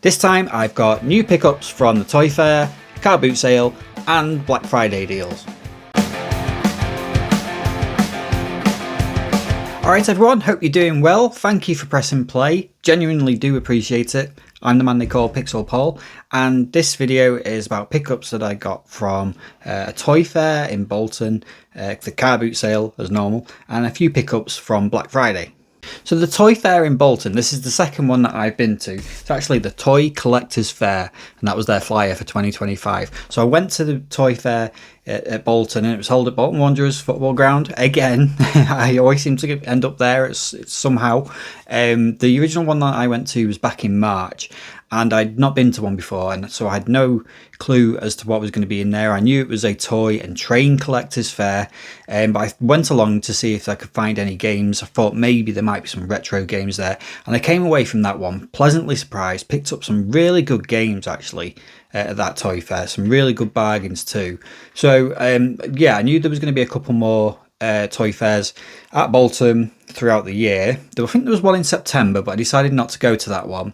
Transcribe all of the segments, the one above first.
This time I've got new pickups from the Toy Fair, car boot sale and Black Friday deals. Alright everyone, hope you're doing well. Thank you for pressing play, genuinely do appreciate it. I'm the man they call Pixel Paul, and this video is about pickups that I got from a Toy Fair in Bolton, the car boot sale as normal, and a few pickups from Black Friday. So the Toy Fair in Bolton, this is the second one that I've been to. It's actually the Toy Collectors Fair, and that was their flyer for 2025. So I went to the Toy Fair at Bolton, and it was held at Bolton Wanderers football ground. Again, I always seem to end up there. It's somehow. The original one that I went to was back in March, and I'd not been to one before, and so I had no clue as to what was going to be in there. I knew it was a toy and train collectors fair, but I went along to see if I could find any games. I thought maybe there might be some retro games there, and I came away from that one pleasantly surprised, picked up some really good games actually at that Toy Fair, some really good bargains too. So yeah, I knew there was going to be a couple more Toy Fairs at Bolton throughout the year. I think there was one in September, but I decided not to go to that one.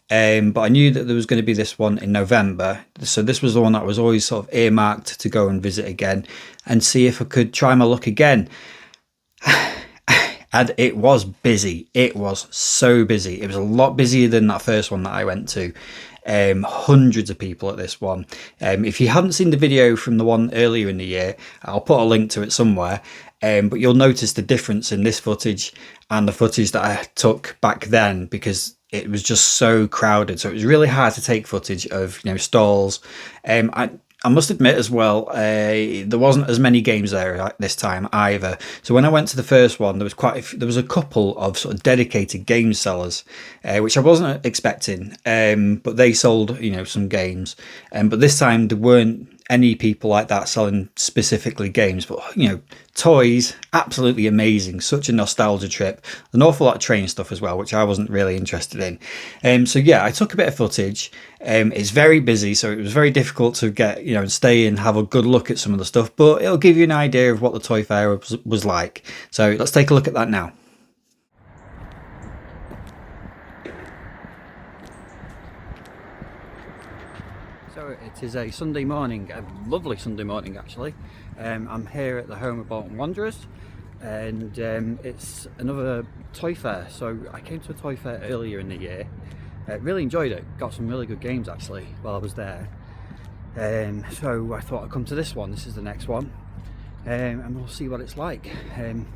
But I knew that there was going to be this one in November, so this was the one that was always sort of earmarked to go and visit again and see if I could try my luck again. And it was busy. It was so busy. It was a lot busier than that first one that I went to. Hundreds of people at this one. If you haven't seen the video from the one earlier in the year, I'll put a link to it somewhere. But you'll notice the difference in this footage and the footage that I took back then, because it was just so crowded. So it was really hard to take footage of, stalls. I must admit as well, there wasn't as many games there this time either. So when I went to the first one, there was a couple of sort of dedicated game sellers, which I wasn't expecting. But they sold, some games. But this time there weren't any people like that selling specifically games, but toys, absolutely amazing. Such a nostalgia trip. An awful lot of train stuff as well, which I wasn't really interested in. So yeah, I took a bit of footage. It's very busy, so it was very difficult to get, and stay and have a good look at some of the stuff, but it'll give you an idea of what the Toy Fair was like. So let's take a look at that now. So it is a Sunday morning, a lovely Sunday morning actually. I'm here at the home of Bolton Wanderers, and it's another Toy Fair. So I came to a Toy Fair earlier in the year, really enjoyed it, got some really good games actually while I was there. So I thought I'd come to this one. This is the next one, and we'll see what it's like.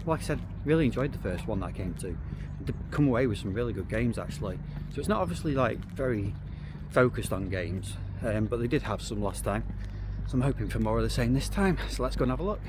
Like I said, really enjoyed the first one that I came to. Come away with some really good games actually. So it's not obviously like very focused on games, but they did have some last time, so I'm hoping for more of the same this time. So let's go and have a look.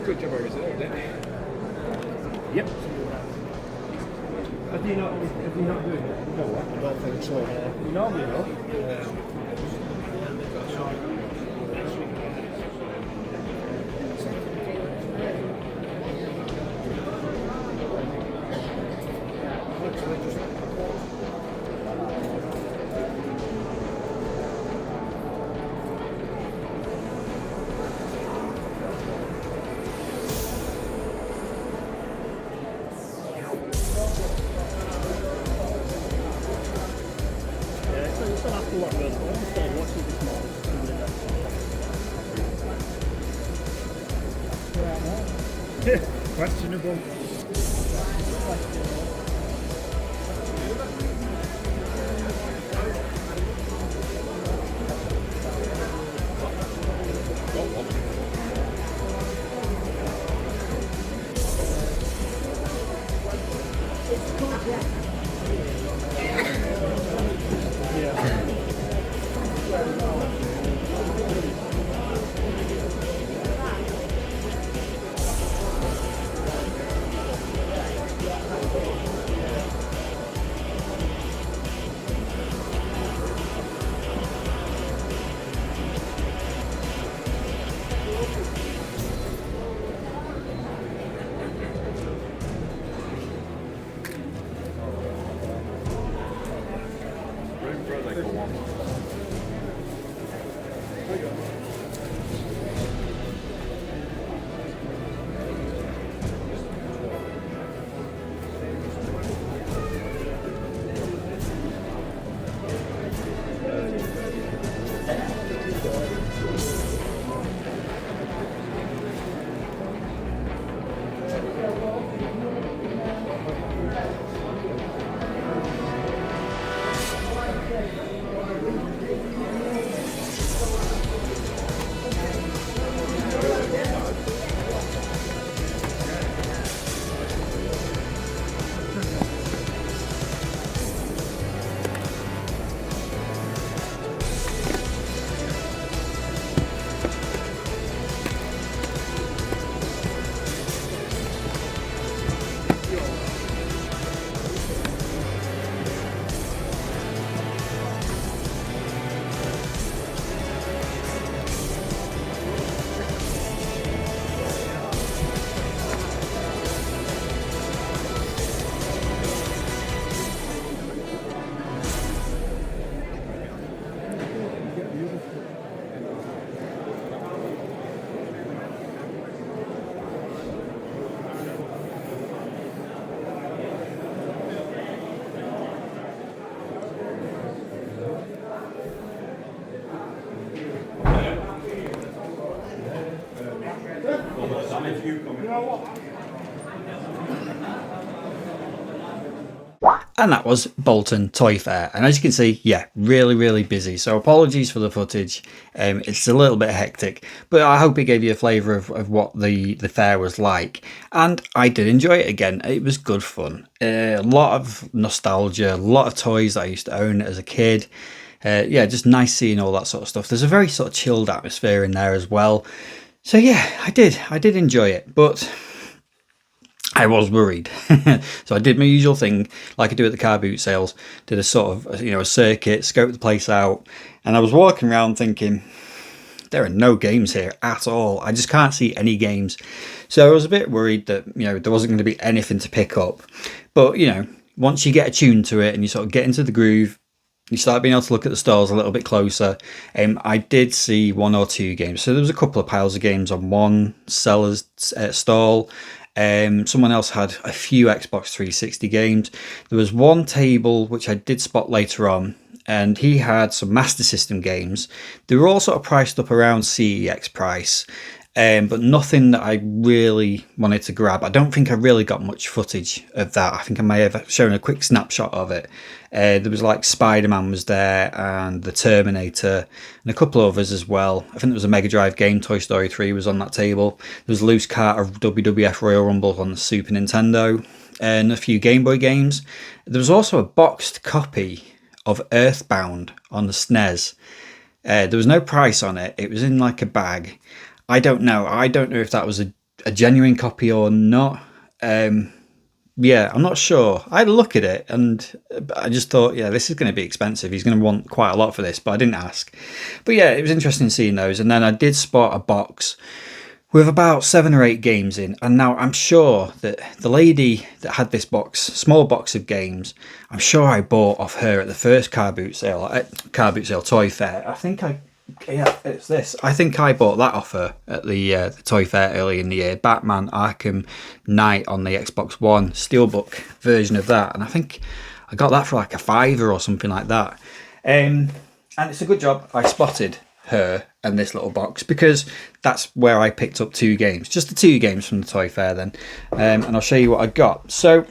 Good job I reserved it. Yep. Have you not doing it? No, what? I don't think so. You normally know. Questionable. And that was Bolton Toy Fair. And as you can see, yeah, really busy. So apologies for the footage. It's a little bit hectic, but I hope it gave you a flavour of what the fair was like. And I did enjoy it again. It was good fun. A lot of nostalgia, a lot of toys that I used to own as a kid. Yeah, just nice seeing all that sort of stuff. There's a very sort of chilled atmosphere in there as well. So yeah, I did enjoy it, but I was worried. So I did my usual thing, like I do at the car boot sales, did a sort of, a circuit, scoped the place out, and I was walking around thinking, there are no games here at all. I just can't see any games. So I was a bit worried that, there wasn't going to be anything to pick up. But, once you get attuned to it and you sort of get into the groove, you start being able to look at the stalls a little bit closer. I did see one or two games. So there was a couple of piles of games on one seller's stall. Someone else had a few Xbox 360 games. There was one table which I did spot later on, and he had some Master System games. They were all sort of priced up around CEX price, but nothing that I really wanted to grab. I don't think I really got much footage of that. I think I may have shown a quick snapshot of it. There was like Spider-Man was there, and the Terminator, and a couple of others as well. I think there was a Mega Drive game, Toy Story 3 was on that table. There was a loose cart of WWF Royal Rumble on the Super Nintendo, and a few Game Boy games. There was also a boxed copy of Earthbound on the SNES. There was no price on it. It was in like a bag. I don't know if that was a genuine copy or not. Yeah, I'm not sure. I had a look at it and I just thought, yeah, this is going to be expensive. He's going to want quite a lot for this, but I didn't ask. But yeah, it was interesting seeing those. And then I did spot a box with about 7 or 8 games in. And now I'm sure that the lady that had this box, small box of games, I'm sure I bought off her at the first car boot sale Toy Fair. It's this. I think I bought that off her at the Toy Fair early in the year. Batman Arkham Knight on the Xbox One, Steelbook version of that. And I think I got that for like a £5 or something like that. And it's a good job I spotted her and this little box, because that's where I picked up 2 games, just the 2 games from the toy fair then. And I'll show you what I got. So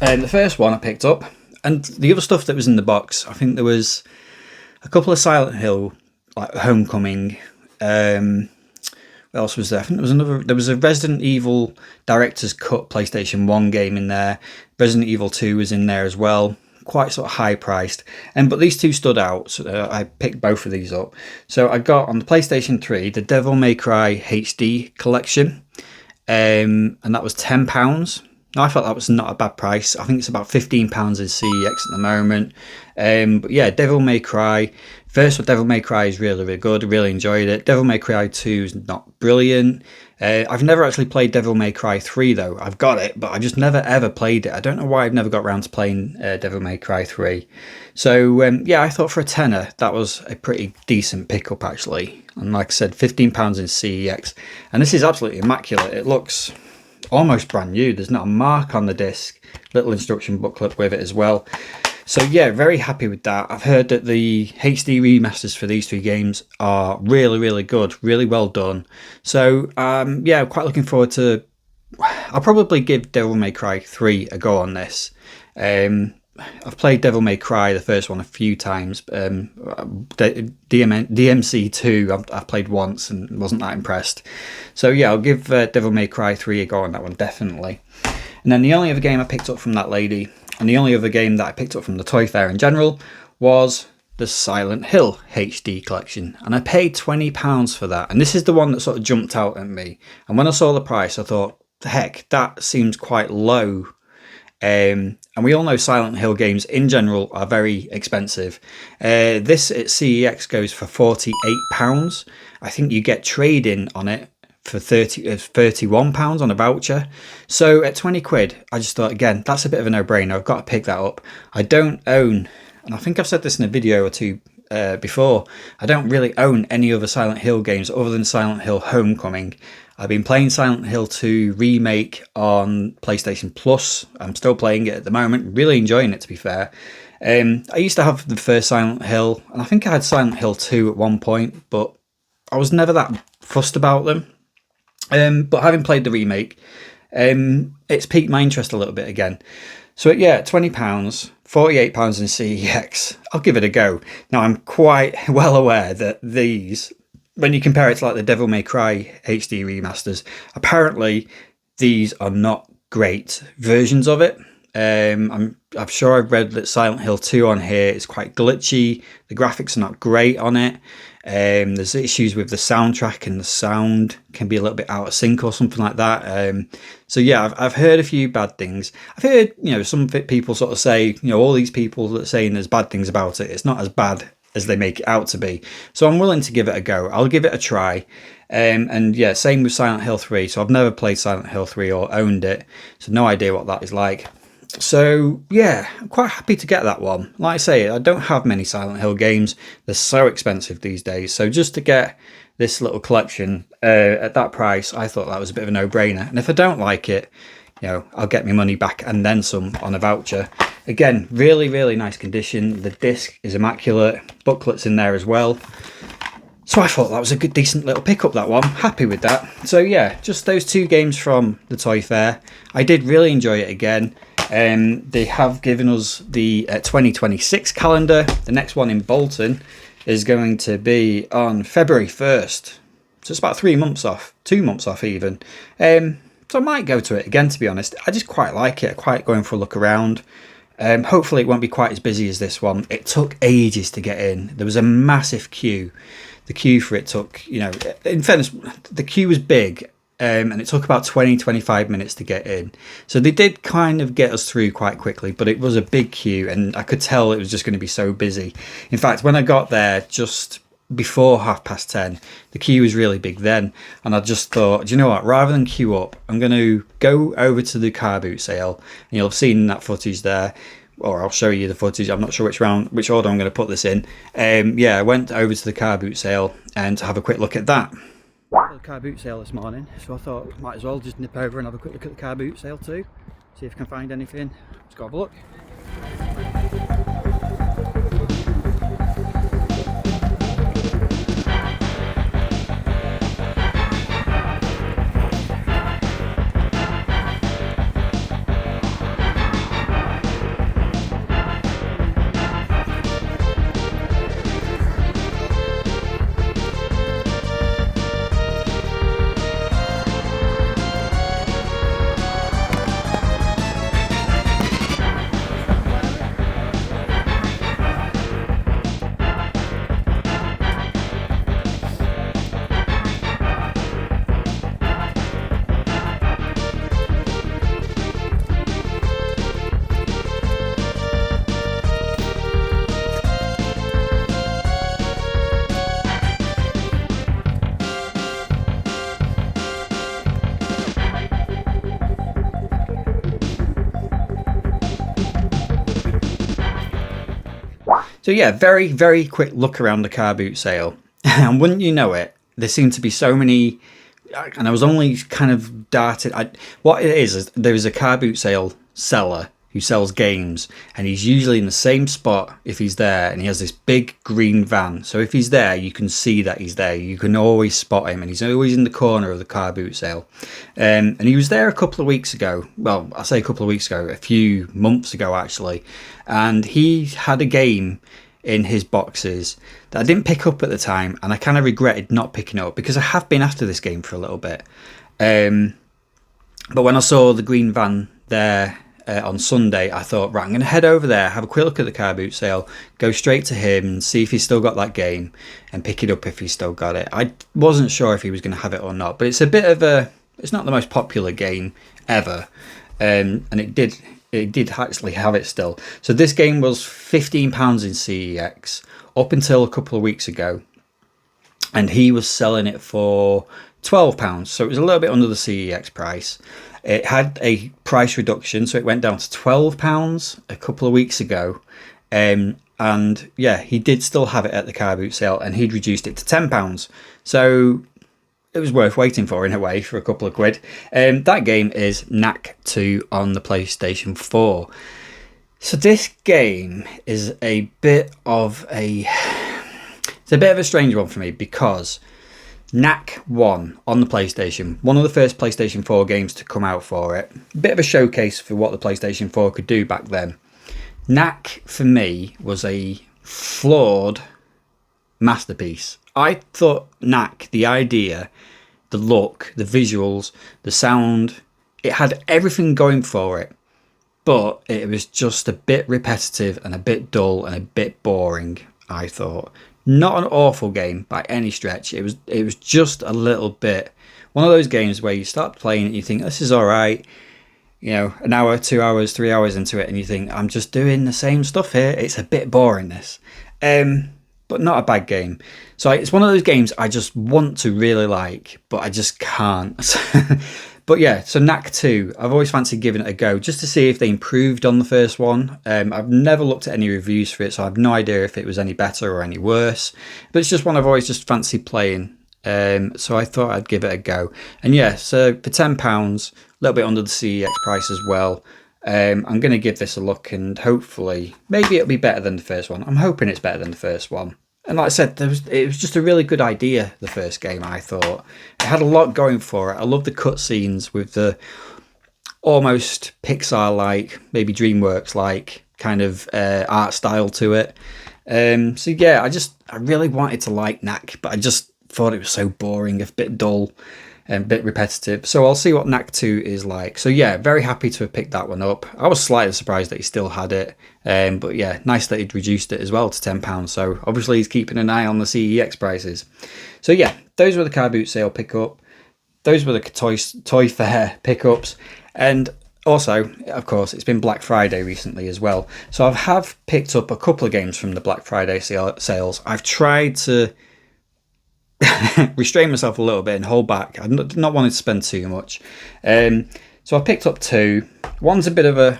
the first one I picked up, and the other stuff that was in the box, I think there was a couple of Silent Hill, like Homecoming. What else was there? I think there was a Resident Evil Director's Cut PlayStation 1 game in there. Resident Evil 2 was in there as well. Quite sort of high priced, but these 2 stood out, so I picked both of these up. So I got on the PlayStation 3 the Devil May Cry HD collection, and that was £10. Now, I thought that was not a bad price. I think it's about £15 in CEX at the moment. But yeah, Devil May Cry. First, Devil May Cry is really, really good. I really enjoyed it. Devil May Cry 2 is not brilliant. I've never actually played Devil May Cry 3 though. I've got it, but I've just never ever played it. I don't know why I've never got around to playing Devil May Cry 3. So yeah, I thought for a tenner that was a pretty decent pickup actually. And like I said, £15 in CEX. And this is absolutely immaculate. It looks almost brand new. There's not a mark on the disc. Little instruction booklet with it as well. So yeah, very happy with that. I've heard that the HD remasters for these 3 games are really, really good, really well done. So yeah, quite looking forward to... I'll probably give Devil May Cry 3 a go on this. I've played Devil May Cry, the first one, a few times. DMC 2 I've played once and wasn't that impressed. So yeah, I'll give Devil May Cry 3 a go on that one, definitely. And then the only other game I picked up from that lady, and the only other game that I picked up from the toy fair in general, was the Silent Hill HD collection. And I paid £20 for that. And this is the one that sort of jumped out at me. And when I saw the price, I thought, heck, that seems quite low. And we all know Silent Hill games in general are very expensive. This at CEX goes for £48. I think you get trade-in on it for £31 on a voucher. So at 20 quid, I just thought, again, that's a bit of a no-brainer. I've got to pick that up. I don't own, and I think I've said this in a video or 2 before, I don't really own any other Silent Hill games other than Silent Hill Homecoming. I've been playing Silent Hill 2 Remake on PlayStation Plus. I'm still playing it at the moment, really enjoying it, to be fair. I used to have the first Silent Hill, and I think I had Silent Hill 2 at one point, but I was never that fussed about them. But having played the remake, it's piqued my interest a little bit again. So yeah, £20, £48 in CEX. I'll give it a go. Now, I'm quite well aware that these, when you compare it to like the Devil May Cry HD remasters, apparently these are not great versions of it. I'm sure I've read that Silent Hill 2 on here is quite glitchy. The graphics are not great on it. There's issues with the soundtrack, and the sound can be a little bit out of sync or something like that. So yeah, I've heard a few bad things. I've heard, some people sort of say, all these people that are saying there's bad things about it, it's not as bad as they make it out to be. So I'm willing to give it a go. I'll give it a try. And yeah, same with Silent Hill 3. So I've never played Silent Hill 3 or owned it, so no idea what that is like. So yeah, I'm quite happy to get that one. Like I say, I don't have many Silent Hill games. They're so expensive these days. So just to get this little collection at that price, I thought that was a bit of a no-brainer. And if I don't like it, I'll get my money back and then some on a voucher. Again, really, really nice condition. The disc is immaculate. Booklets in there as well. So I thought that was a good, decent little pickup, that one. Happy with that. So yeah, just those 2 games from the toy fair. I did really enjoy it again. They have given us the 2026 calendar. The next one in Bolton is going to be on February 1st. So it's about 3 months off, 2 months off even. So I might go to it again, to be honest. I just quite like it. I quite going for a look around. Hopefully it won't be quite as busy as this one. It took ages to get in. There was a massive queue. The queue for it took, in fairness, the queue was big. And it took about 20-25 minutes to get in. So they did kind of get us through quite quickly, but it was a big queue and I could tell it was just going to be so busy. In fact, when I got there just before 10:30, the queue was really big then. And I just thought, do you know what, rather than queue up, I'm going to go over to the car boot sale. And you'll have seen that footage there, or I'll show you the footage. I'm not sure which order I'm going to put this in. Yeah, I went over to the car boot sale and to have a quick look at that. The car boot sale this morning, so I thought I might as well just nip over and have a quick look at the car boot sale too, see if I can find anything. Let's go have a look. So yeah, very, very quick look around the car boot sale. And wouldn't you know it, there seem to be so many, and I was only kind of darted. What it is there is a car boot sale seller who sells games, and he's usually in the same spot if he's there, and he has this big green van. So if he's there, you can see that he's there. You can always spot him, and he's always in the corner of the car boot sale. And he was there a couple of weeks ago. Well, I say a couple of weeks ago, a few months ago actually, and he had a game in his boxes that I didn't pick up at the time, and I kind of regretted not picking it up because I have been after this game for a little bit. But when I saw the green van there on Sunday, I thought, right, I'm going to head over there, have a quick look at the car boot sale, go straight to him and see if he's still got that game and pick it up if he's still got it. I wasn't sure if he was going to have it or not, but it's a bit of it's not the most popular game ever, and it did actually have it still. So this game was £15 in CEX up until a couple of weeks ago, and he was selling it for £12, so it was a little bit under the CEX price. It had a price reduction, so it went down to £12 a couple of weeks ago. And yeah, he did still have it at the car boot sale, and he'd reduced it to £10. So it was worth waiting for in a way, for a couple of quid. That game is Knack 2 on the PlayStation 4. So this game is a bit of a strange one for me, because Knack 1 on the PlayStation, one of the first PlayStation 4 games to come out for it. A bit of a showcase for what the PlayStation 4 could do back then. Knack, for me, was a flawed masterpiece. I thought Knack, the idea, the look, the visuals, the sound, it had everything going for it, but it was just a bit repetitive and a bit dull and a bit boring, I thought. Not an awful game by any stretch. It was just a little bit one of those games where you start playing it and you think, this is all right. You know, an hour, 2 hours, 3 hours into it, and you think, I'm just doing the same stuff here. It's a bit boring, this. But not a bad game. So it's one of those games I just want to really like, but I just can't. But yeah, so Knack 2, I've always fancied giving it a go just to see if they improved on the first one. I've never looked at any reviews for it, so I have no idea if it was any better or any worse. But it's just one I've always just fancied playing. So I thought I'd give it a go. And yeah, so for £10, a little bit under the CEX price as well. I'm going to give this a look, and hopefully, maybe it'll be better than the first one. I'm hoping it's better than the first one. And like I said, it was just a really good idea, the first game, I thought. It had a lot going for it. I love the cutscenes with the almost Pixar-like, maybe DreamWorks-like kind of art style to it. So yeah, I really wanted to like Knack, but I just thought it was so boring, a bit dull and a bit repetitive. So I'll see what Knack 2 is like. So yeah, very happy to have picked that one up. I was slightly surprised that he still had it. But yeah, nice that he'd reduced it as well to £10. So obviously he's keeping an eye on the CEX prices. So yeah, those were the car boot sale pickup. Those were the toy fair pickups. And also, of course, it's been Black Friday recently as well. So I have picked up a couple of games from the Black Friday sales. I've tried to restrain myself a little bit and hold back. I've not wanted to spend too much. So I picked up 2. One's a bit of a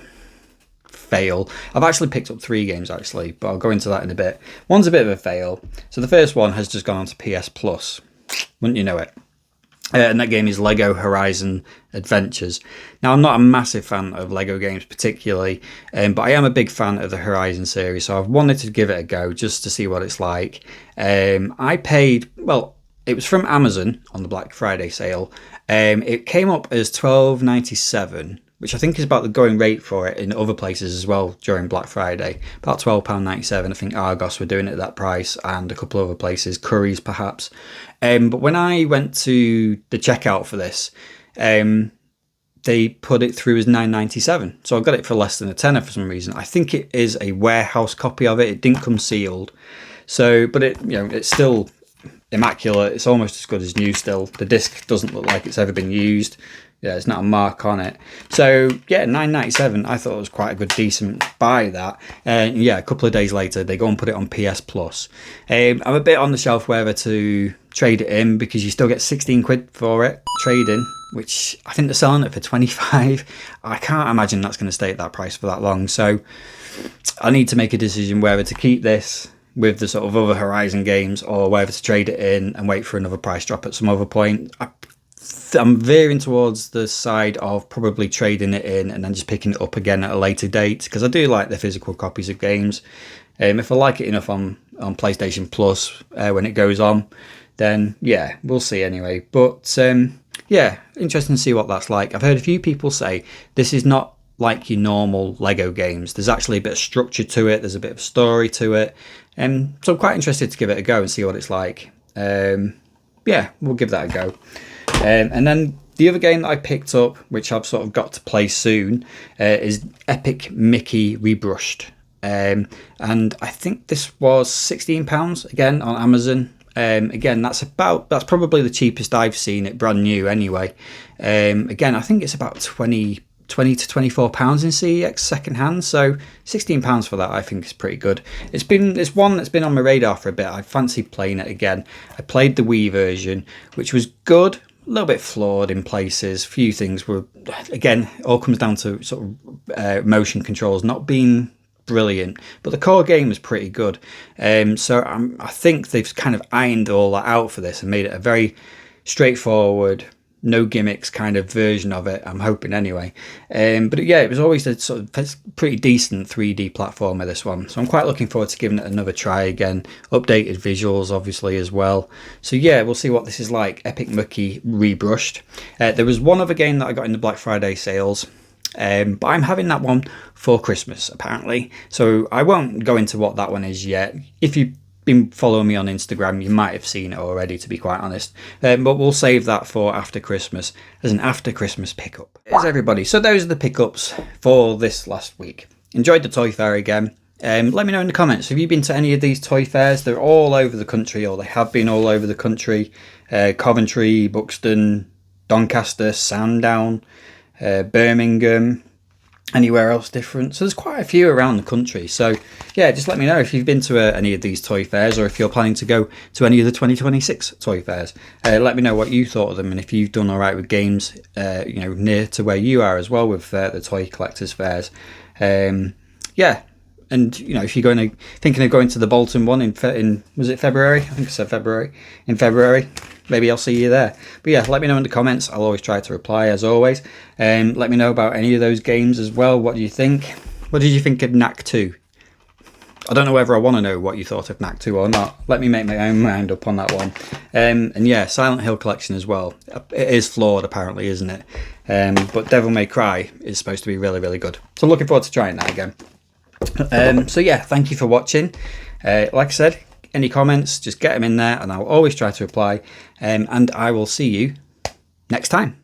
fail. I've actually picked up 3 games actually, but I'll go into that in a bit. One's a bit of a fail. So the first one has just gone on to PS Plus. Wouldn't you know it? And that game is Lego Horizon Adventures. Now, I'm not a massive fan of Lego games particularly, but I am a big fan of the Horizon series, so I've wanted to give it a go just to see what it's like. I paid, well, it was from Amazon on the Black Friday sale. It came up as $12.97, which I think is about the going rate for it in other places as well during Black Friday. About £12.97. I think Argos were doing it at that price, and a couple of other places, Currys perhaps. But when I went to the checkout for this, they put it through as $9.97. So I got it for less than a tenner for some reason. I think it is a warehouse copy of it. It didn't come sealed. So, but it, you know, it's still immaculate. It's almost as good as new still. The disc doesn't look like it's ever been used. Yeah, it's not a mark on it. So yeah, $9.97. I thought it was quite a good, decent buy that. And yeah, a couple of days later, they go and put it on PS Plus. I'm a bit on the shelf whether to trade it in, because you still get 16 quid for it, trade in, which I think they're selling it for 25. I can't imagine that's going to stay at that price for that long. So I need to make a decision whether to keep this with the sort of other Horizon games or whether to trade it in and wait for another price drop at some other point. I'm veering towards the side of probably trading it in and then just picking it up again at a later date, because I do like the physical copies of games. If I like it enough on PlayStation Plus when it goes on, then yeah, we'll see anyway. But yeah, interesting to see what that's like. I've heard a few people say this is not like your normal Lego games. There's actually a bit of structure to it. There's a bit of story to it. So I'm quite interested to give it a go and see what it's like. Yeah, we'll give that a go. And then the other game that I picked up, which I've sort of got to play soon, is Epic Mickey Rebrushed. And I think this was £16 again on Amazon. Again, that's probably the cheapest I've seen it brand new anyway. Again, I think it's about 20 to £24 in CEX second hand, so £16 for that I think is pretty good. It's one that's been on my radar for a bit. I fancy playing it again. I played the Wii version, which was good, a little bit flawed in places. A few things were, again, all comes down to sort of motion controls not being brilliant, but the core game was pretty good. So I think they've kind of ironed all that out for this and made it a very straightforward, no gimmicks kind of version of it, I'm hoping anyway. But yeah, it was always a sort of pretty decent 3D platformer, this one. So I'm quite looking forward to giving it another try again. Updated visuals, obviously, as well. So yeah, we'll see what this is like. Epic Mickey Rebrushed. There was one other game that I got in the Black Friday sales. But I'm having that one for Christmas, apparently. So I won't go into what that one is yet. If you've been following me on Instagram, you might have seen it already, to be quite honest. But we'll save that for after Christmas as an after Christmas pickup. Here's everybody. So those are the pickups for this last week. Enjoyed the toy fair again. Let me know in the comments, have you been to any of these toy fairs? They're all over the country, or they have been all over the country. Coventry, Buxton, Doncaster, Sandown, Birmingham, anywhere else different. So there's quite a few around the country. So yeah, just let me know if you've been to any of these toy fairs, or if you're planning to go to any of the 2026 toy fairs. Let me know what you thought of them, and if you've done all right with games near to where you are as well with the toy collectors fairs. Yeah, and if you're thinking of going to the Bolton one in was it February? I think I said February. In February, maybe I'll see you there. But yeah, let me know in the comments. I'll always try to reply, as always. Let me know about any of those games as well. What do you think? What did you think of Knack 2? I don't know whether I want to know what you thought of Knack 2 or not. Let me make my own mind up on that one. And yeah, Silent Hill Collection as well. It is flawed, apparently, isn't it? But Devil May Cry is supposed to be really, really good. So looking forward to trying that again. So yeah, thank you for watching. Like I said, any comments, just get them in there and I'll always try to reply. And I will see you next time.